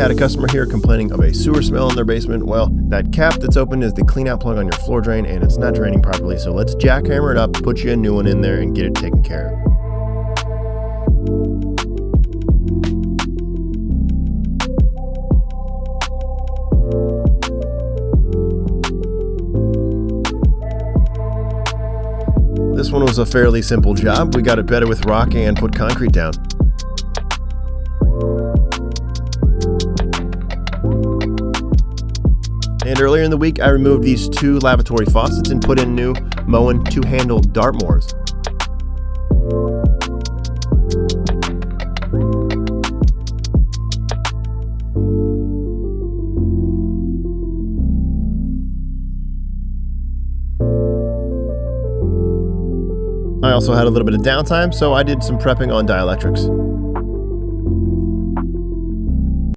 had a customer here complaining of a sewer smell in their basement. Well, that cap that's open is the clean out plug on your floor drain and it's not draining properly, so let's jackhammer it up, put you a new one in there and get it taken care of. This one was a fairly simple job. We got it better with rock and put concrete down. And earlier in the week, I removed these 2 lavatory faucets and put in new Moen 2-handle Dartmoors. I also had a little bit of downtime, so I did some prepping on dielectrics.